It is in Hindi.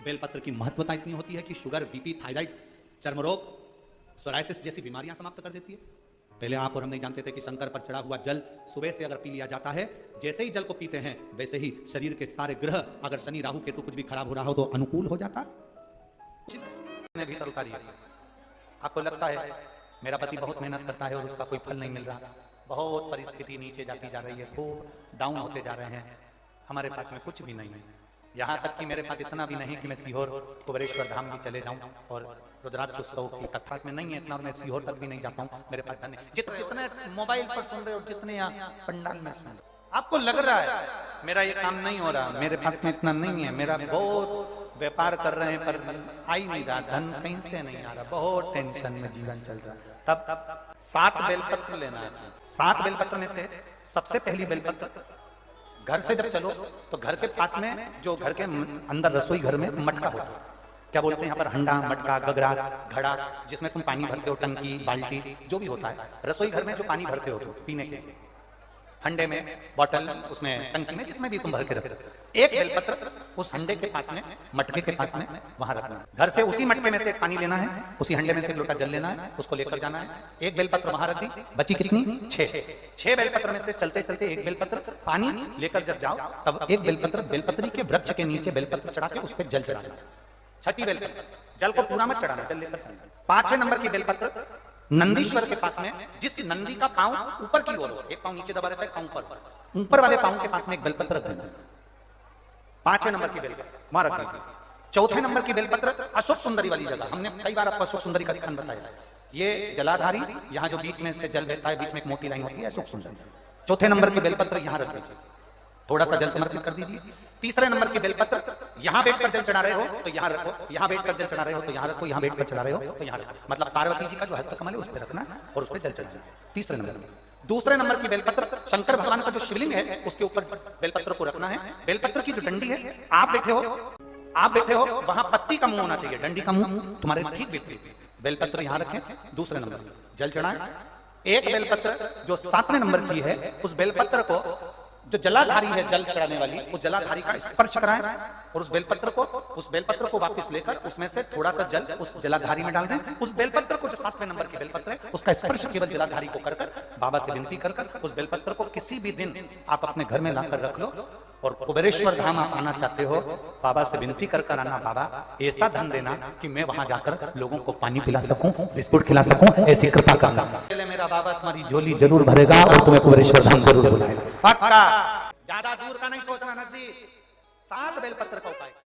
बेलपत्र की महत्वता इतनी होती है कि शुगर, बीपी, थायराइड, चर्म रोग, सोराइसिस जैसी बीमारियां समाप्त कर देती है। पहले आप और हम नहीं जानते थे कि शंकर पर चढ़ा हुआ जल सुबह से अगर पी लिया जाता है, जैसे ही जल को पीते हैं वैसे ही शरीर के सारे ग्रह, अगर शनि राहु केतु कुछ भी खराब हो रहा हो तो अनुकूल हो जाता है। भीतर उतारिए। आपको लगता है मेरा पति बहुत मेहनत करता है और उसका कोई फल नहीं मिल रहा, बहुत परिस्थिति नीचे जाती जा रही है, खूब डाउन होते जा रहे हैं, हमारे पास में कुछ भी नहीं है। यहाँ तक कि मेरे पास इतना भी नहीं कि मैं सीहोर कुबेरेश्वर धाम भी चले जाऊं और रुद्राक्ष उत्सव की कथा में नहीं है इतना, और मैं सीहोर तक भी नहीं जाता हूं, मेरे पास धन नहीं। जितने मोबाइल पर सुन रहे हो, जितने यहाँ पंडाल में सुन रहे, आपको लग रहा है मेरा ये काम नहीं हो रहा, मेरे पास में इतना नहीं है, मेरा बहुत व्यापार कर रहे हैं पर आ ही नहीं रहा, धन कहीं से नहीं आ रहा, बहुत टेंशन में जीवन चल रहा है। तब 7 बेलपत्र लेना है। 7 बेलपत्र में से सबसे पहली बेलपत्र, घर से जब चलो तो घर के पास में जो घर के अंदर रसोई घर में मटका होता है, क्या बोलते हैं यहाँ पर, हंडा, मटका, गगरा, घड़ा, जिसमें तुम पानी भरते हो, टंकी, बाल्टी, जो भी होता है रसोई घर में जो पानी भरते हो पीने के, हंडे में, बॉटल, उसमें टंकी में, जिसमें भी तुम भर के रखते हो, एक बेलपत्र उस हंडे के पास में, मटके के पास में वहां रखना है। घर से उसी मटके में से पानी लेना है, उसी हंडे में से एक लोटा जल लेना है, उसको लेकर जाना है। एक बेलपत्र वहां रख दी, बची कितनी, 6 बेलपत्र में से चलते चलते एक बेलपत्र पानी लेकर जब जाओ तब एक बेलपत्र बेलपत्री के वृक्ष के नीचे बेलपत्र चढ़ा के उस पर जल चढ़ाना। 6ठी बेलपत्र, जल को पूरा मत चढ़ाना, जल लेकर चढ़ाना। 5वें नंबर की बेलपत्र नंदीश्वर के पास में, जिस नंदी का पांव ऊपर की ओर हो, एक पांव नीचे दबा रहता है, पांव ऊपर वाले पांव के पास में एक बेलपत्र रख देना। 5वें नंबर की बेलपत्र वहां रख दीजिए। 4थे नंबर की बेलपत्र अशोक सुंदरी वाली जगह, हमने कई बार आपको अशोक सुंदरी का स्थान बताया, ये जलाधारी, यहाँ जो बीच में से जल बहता है, बीच में एक मोटी लाइन होती है, अशोक सुंदरी। 4थे नंबर की बेलपत्र यहाँ रख दीजिए, थोड़ा सा जल समर्पित कर दीजिए। 3रे नंबर की बेलपत्र, यहाँ बैठकर जल चढ़ा रहे हो तो यहाँ रखो, यहाँ बैठकर जल चढ़ा रहे हो तो यहाँ रखो, यहाँ बैठकर चढ़ा रहे हो तो यहाँ रखो, मतलब पार्वती जी का जो हस्त कमल है उस पर रखना और उस पर जल चढ़ाना। 3रे नंबर में। 2रे नंबर की बेलपत्र, शंकर भगवान का जो शिवलिंग है उसके ऊपर बेलपत्र को रखना है। बेलपत्र की जो डंडी है, आप बैठे हो वहां पत्ती का मुंह होना चाहिए, डंडी का मुंह तुम्हारे ठीक बिल्कुल। बेलपत्र यहाँ रखें, 2रे नंबर में जल चढ़ाएं। एक बेलपत्र जो 7वें नंबर की है, उस बेलपत्र को जो जलाधारी है, जल चढ़ाने वाली, उस जलाधारी का स्पर्श कराएं और उस बेलपत्र को वापस लेकर उसमें से थोड़ा सा जल उस जलाधारी में डाल दें। उस बेलपत्र को, जो 7वें नंबर की बेलपत्र है, उसका स्पर्श केवल जलाधारी को कर बाबा से विनती कर उस बेलपत्र को किसी भी दिन आप अपने घर में लाकर रख लो, और कुबेरेश्वर धाम आप आना चाहते हो, बाबा से विनती कर आना, बाबा ऐसा धन देना कि मैं वहां जाकर लोगों को पानी पिला सकूं, बिस्कुट खिला सकूं, ऐसी कृपा करना। पहले मेरा बाबा तुम्हारी झोली जरूर भरेगा और तुम्हें कुबेरेश्वर धाम जरूर बुलाएगा। पक्का, ज्यादा दूर का नहीं सोचना, नजदीक। 7 बेलपत्र का उपाय।